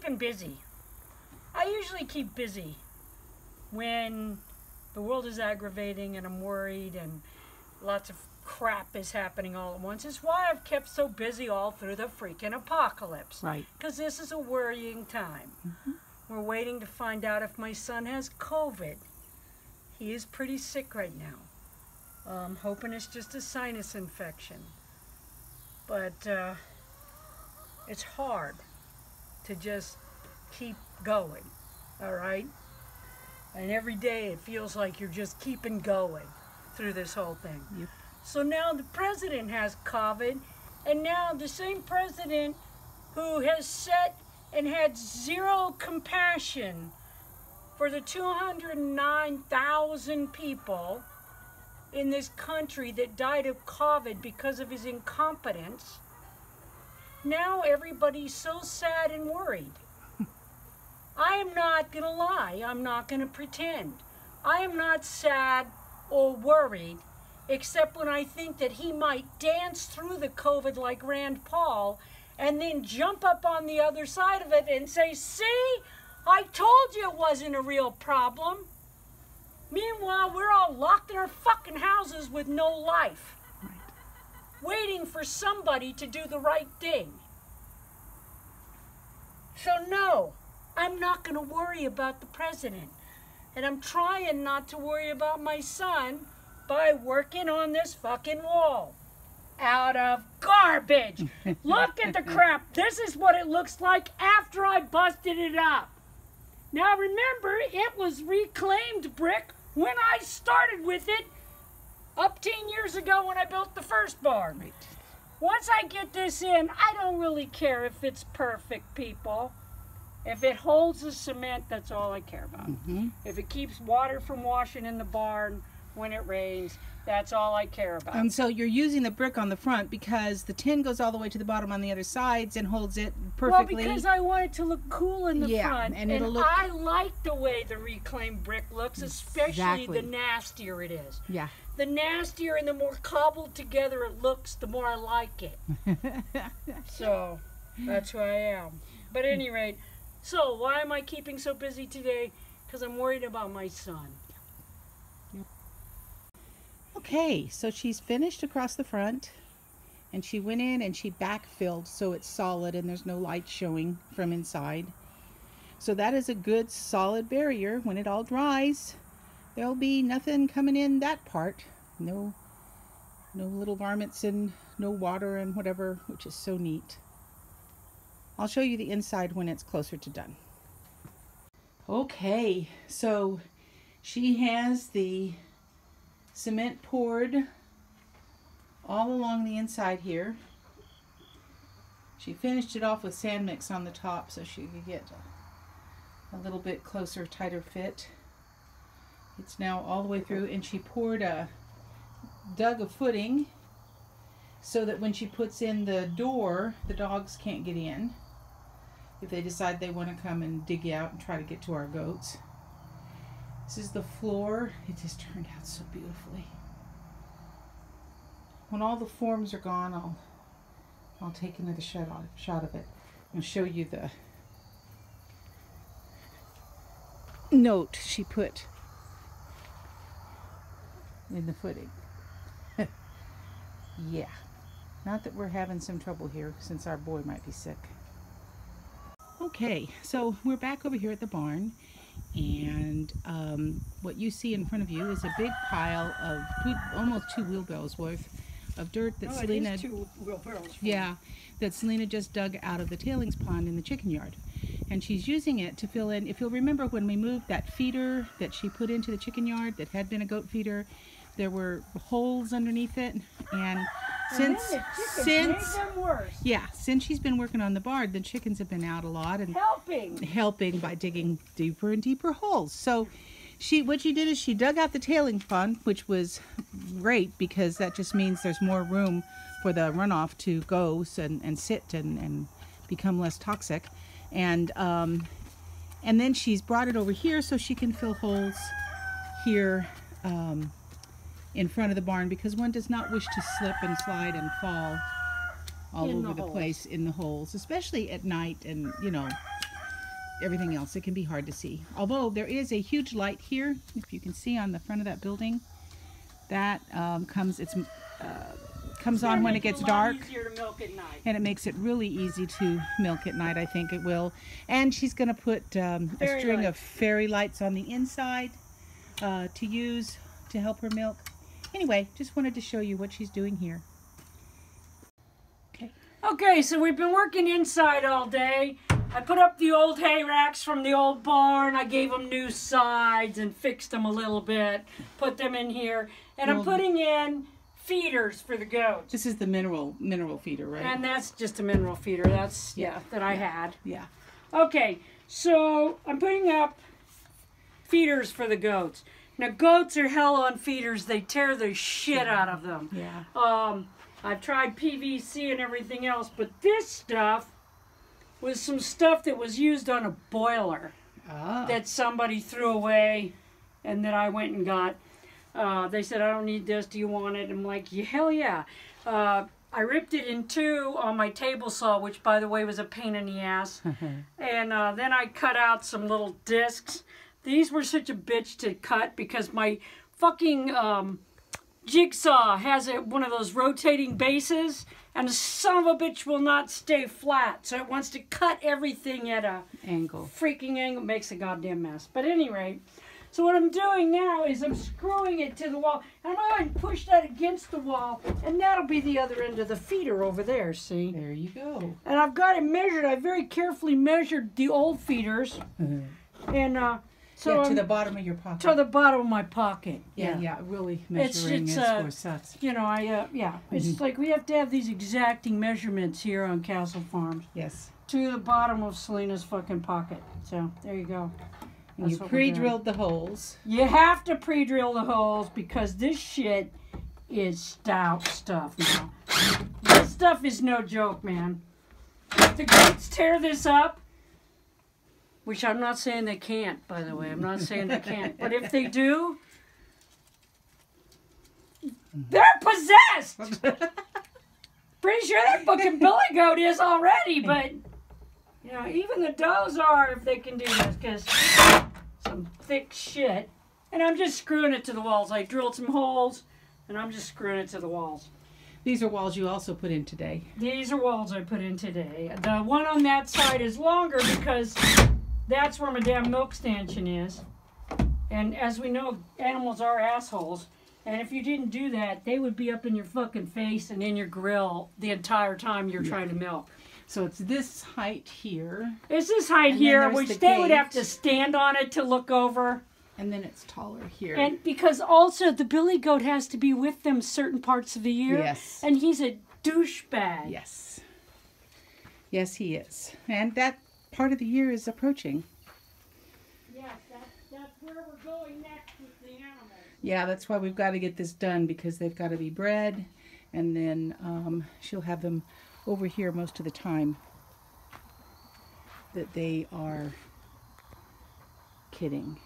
keeping busy. I usually keep busy when the world is aggravating and I'm worried and lots of crap is happening all at once. It's why I've kept so busy all through the freaking apocalypse. Right. Because this is a worrying time. We're waiting to find out if my son has COVID. He is pretty sick right now. I'm hoping it's just a sinus infection. But it's hard to just keep going, all right? And every day it feels like you're just keeping going through this whole thing. Yep. So now the president has COVID, and now the same president who has set and had zero compassion for the 209,000 people in this country that died of COVID because of his incompetence. Now everybody's so sad and worried. I am not going to lie. I'm not going to pretend. I am not sad or worried, except when I think that he might dance through the COVID like Rand Paul and then jump up on the other side of it and say, see, I told you it wasn't a real problem. Meanwhile, we're all locked in our fucking houses with no life, waiting for somebody to do the right thing. So no, I'm not going to worry about the president. And I'm trying not to worry about my son by working on this fucking wall. Out of garbage. Look at the crap. This is what it looks like after I busted it up. Now remember, it was reclaimed brick when I started with it up 10 years ago when I built the first barn. Right. Once I get this in, I don't really care if it's perfect, people. If it holds the cement, that's all I care about. If it keeps water from washing in the barn when it rains, that's all I care about. And so you're using the brick on the front because the tin goes all the way to the bottom on the other sides and holds it perfectly. Well, because I want it to look cool in the front. And it'll look... I like the way the reclaimed brick looks, especially the nastier it is. Yeah. The nastier and the more cobbled together it looks, the more I like it. So, that's who I am. But at any rate, so why am I keeping so busy today? Because I'm worried about my son. Okay, so she's finished across the front, and she went in and she backfilled so it's solid and there's no light showing from inside. So that is a good solid barrier. When it all dries, there'll be nothing coming in that part. No little varmints and no water and whatever, which is so neat. I'll show you the inside when it's closer to done. Okay, so she has the cement poured all along the inside here. She finished it off with sand mix on the top so she could get a little bit closer, tighter fit. It's now all the way through, and she dug a footing so that when she puts in the door, the dogs can't get in if they decide they want to come and dig out and try to get to our goats. This is the floor. It just turned out so beautifully. When all the forms are gone, I'll take another shot of it and show you the note she put in the footing. Yeah. Not that we're having some trouble here since our boy might be sick. Okay, so we're back over here at the barn. And what you see in front of you is a big pile of almost 2 wheelbarrows worth of dirt that Selena, it is 2 wheelbarrows. Yeah, that Selena just dug out of the tailings pond in the chicken yard, and she's using it to fill in. If you'll remember, when we moved that feeder that she put into the chicken yard that had been a goat feeder, there were holes underneath it, and since she's been working on the barn, the chickens have been out a lot and helping by digging deeper and deeper holes. So what she did is she dug out the tailing pond, which was great because that just means there's more room for the runoff to go and sit and become less toxic. And then she's brought it over here so she can fill holes here in front of the barn, because one does not wish to slip and slide and fall all over the place in the holes, especially at night. And you know, everything else, it can be hard to see. Although there is a huge light here, if you can see on the front of that building, that comes on when it gets dark, easier to milk at night. and it makes it really easy to milk at night. I think it will. And she's going to put a string of fairy lights on the inside to use to help her milk. Anyway, just wanted to show you what she's doing here. Okay, so we've been working inside all day. I put up the old hay racks from the old barn. I gave them new sides and fixed them a little bit. Put them in here. And I'm putting in feeders for the goats. This is the mineral feeder, right? And that's just a mineral feeder. That's, that I had. Yeah. Okay, so I'm putting up feeders for the goats. Now, goats are hell on feeders. They tear the shit out of them. Yeah. I've tried PVC and everything else, but this stuff was some stuff that was used on a boiler that somebody threw away and that I went and got. They said, I don't need this. Do you want it? I'm like, yeah, hell yeah. I ripped it in two on my table saw, which, by the way, was a pain in the ass. And then I cut out some little discs. These were such a bitch to cut because my fucking jigsaw has one of those rotating bases, and the son of a bitch will not stay flat. So it wants to cut everything at a freaking angle. Makes a goddamn mess. But at any rate, so what I'm doing now is I'm screwing it to the wall. And I'm going to push that against the wall, and that'll be the other end of the feeder over there, see? There you go. And I've got it measured. I very carefully measured the old feeders. And so to the bottom of your pocket. To the bottom of my pocket. Yeah, really measuring is for sus. You know, it's like we have to have these exacting measurements here on Castle Farms. Yes. To the bottom of Selena's fucking pocket. So, there you go. And you pre-drilled the holes. You have to pre-drill the holes because this shit is stout stuff now. This stuff is no joke, man. If the goats tear this up, which I'm not saying they can't, by the way. I'm not saying they can't. But if they do, they're possessed! Pretty sure that fucking billy goat is already, but, you know, even the does are if they can do this, because some thick shit. And I'm just screwing it to the walls. I drilled some holes, and I'm just screwing it to the walls. These are walls you also put in today. These are walls I put in today. The one on that side is longer because that's where my damn milk stanchion is. And as we know, animals are assholes. And if you didn't do that, they would be up in your fucking face and in your grill the entire time you're trying to milk. So it's this height here. It's this height here, which they would have to stand on it to look over. And then it's taller here. And because also the billy goat has to be with them certain parts of the year. Yes. And he's a douchebag. Yes. Yes, he is. And that part of the year is approaching. Yes, that's where we're going next with the animals. Yeah, that's why we've got to get this done, because they've got to be bred, and then she'll have them over here most of the time that they are kidding.